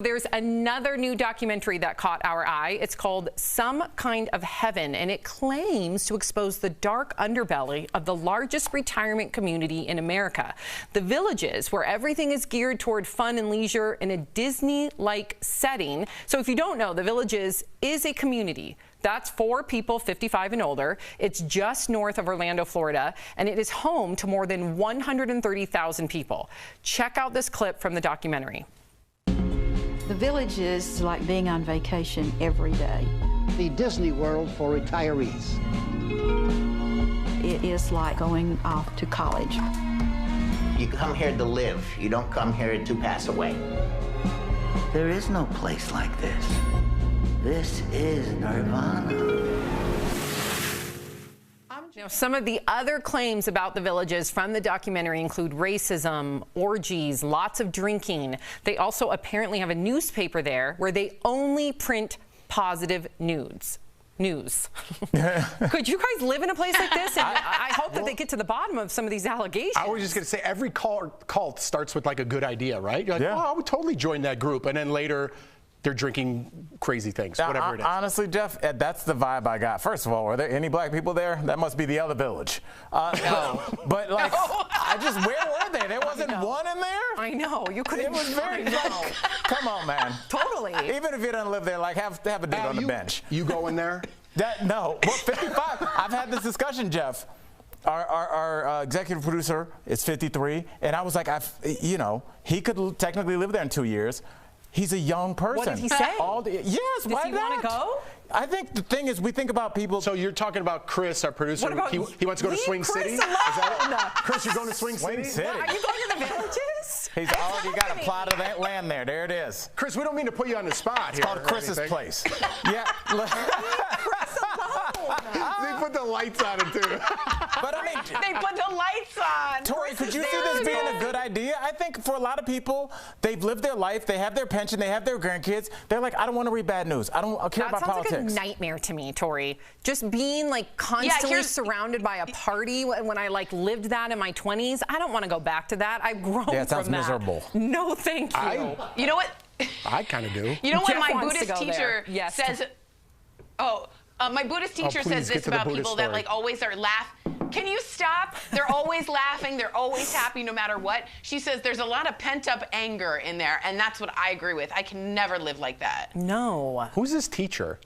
There's another new documentary that caught our eye. It's called Some Kind of Heaven, and it claims to expose the dark underbelly of the largest retirement community in America. The Villages, where everything is geared toward fun and leisure in a Disney-like setting. So if you don't know, The Villages is a community that's for people 55 and older. It's just north of Orlando, Florida, and it is home to more than 130,000 people. Check out this clip from the documentary. The Village is like being on vacation every day. The Disney World for retirees. It is like going off to college. You come here to live. You don't come here to pass away. There is no place like this. This is Nirvana. Now, some of the other claims about the Villages from the documentary include racism, orgies, lots of drinking. They also apparently have a newspaper there where they only print positive news. Could you guys live in a place like this? And I hope that they get to the bottom of some of these allegations. I was just going to say, every cult starts with like a good idea, right? You're like, yeah. Oh, I would totally join that group. And then later, they're drinking crazy things, whatever it is. Honestly, Jeff, that's the vibe I got. First of all, were there any black people there? That must be the other village. No. But like, where were they? There wasn't one in there? I know. You couldn't. It was very, like, come on, man. Totally. Even if you don't live there, like, have a dude on the bench. You go in there? No. Well, 55. I've had this discussion, Jeff. Our executive producer is 53, and I was like, he could technically live there in 2 years. He's a young person. What did he say? Yes, why not? Does he want to go? I think the thing is, we think about people. So you're talking about Chris, our producer. What about he wants to go to Swing Chris City? Alone. Chris, you're going to Swing City? City? Are you going to the Villages? He's already got a plot of that land there. There it is. Chris, we don't mean to put you on the spot here. It's called Chris's place. Yeah. Chris alone. They put the lights on it, too. But I mean, They put the lights on. Tori, could you see this being a good idea? I think for a lot of people, they've lived their life, they have their pension, they have their grandkids. They're like, I don't want to read bad news. I don't care about politics. That sounds like a nightmare to me, Tori. Just being like constantly surrounded by a party when I like lived that in my 20s. I don't want to go back to that. I've grown from that. Yeah, it sounds miserable. No, thank you. You know what? I kind of do. You know what Jeff my wants to Buddhist go teacher there. says? My Buddhist teacher please, says get this to the about Buddhist people story. that like always are Can you stop? They're always laughing. They're always happy no matter what. She says there's a lot of pent-up anger in there, and that's what I agree with. I can never live like that. No. Who's this teacher?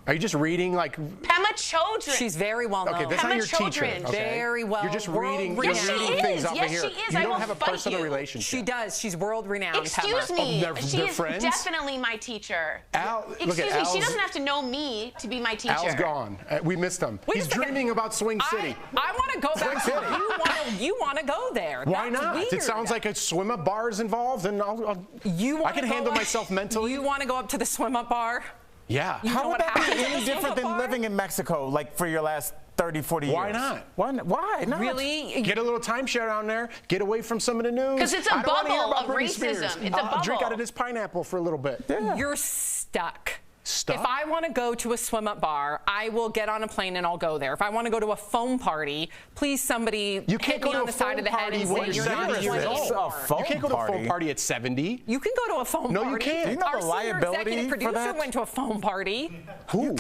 Are you just reading like Pema Chodron. She's very well known. Okay, that's not your teacher. Chodron. Okay. Very well. You're just reading, Yes, she things is. off Yes, of here. she is. You I don't will have a fight personal you. relationship. She does. She's world renowned. Excuse me. they're She is friends? definitely my teacher. Excuse me. She doesn't have to know me to be my teacher. Al's gone. We missed him. Wait a He's second. dreaming about Swing City. I want to go back. Swing City. You want to go there? Why That's not? Weird. It sounds like a swim-up bar is involved, and I can handle myself mentally. You want to go up to the swim-up bar? Yeah. How would that be happens any in the different than bar? living in Mexico, like for your last 30, 40 years? Why not? Why not? Really? Get a little timeshare down there. Get away from some of the news. Because it's a I don't wanna hear bubble about of Britney racism. Spears. It's a I'll drink bubble. out of this pineapple for a little bit. Yeah. You're stuck. Stuck? If I want to go to a swim-up bar, I will get on a plane and I'll go there. If I want to go to a foam party, please somebody You can't hit go me to on a the side of the head party and when say you're you're not 70 years 20 old. anymore. You can't go to a foam party at 70. You can go to a foam No, party. you can't. Do you know Our the senior liability executive for producer that? went to a foam party. Who?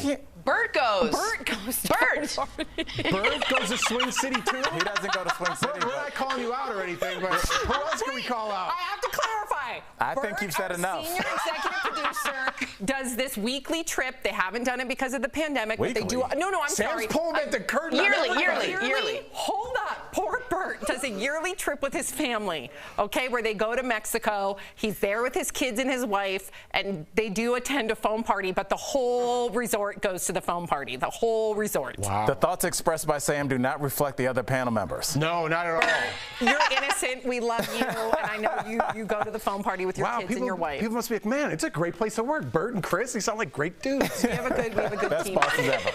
Bert goes. Bert goes to Bert. a foam party. Bird goes to Swing City too? He doesn't go to Swing City. We're not calling you out or anything, but who else can we call out? I have to clarify. I think you've said our enough. Senior executive producer does this weekly trip. They haven't done it because of the pandemic, but they do. Weekly? No, I'm Sam's sorry. pulling at the curtain. on everybody. Yearly. Hold up. Poor Bert does a yearly trip with his family, okay, where they go to Mexico. He's there with his kids and his wife, and they do attend a foam party, but the whole resort goes to the foam party. The whole resort. Wow. The thoughts expressed by Sam do not reflect the other panel members. No, not at all. You're innocent. We love you, and I know you go to the foam party with your kids and your wife. People must be like, man, it's a great place to work. Bert and Chris, they sound like great dudes. We have a good Best team. bosses ever.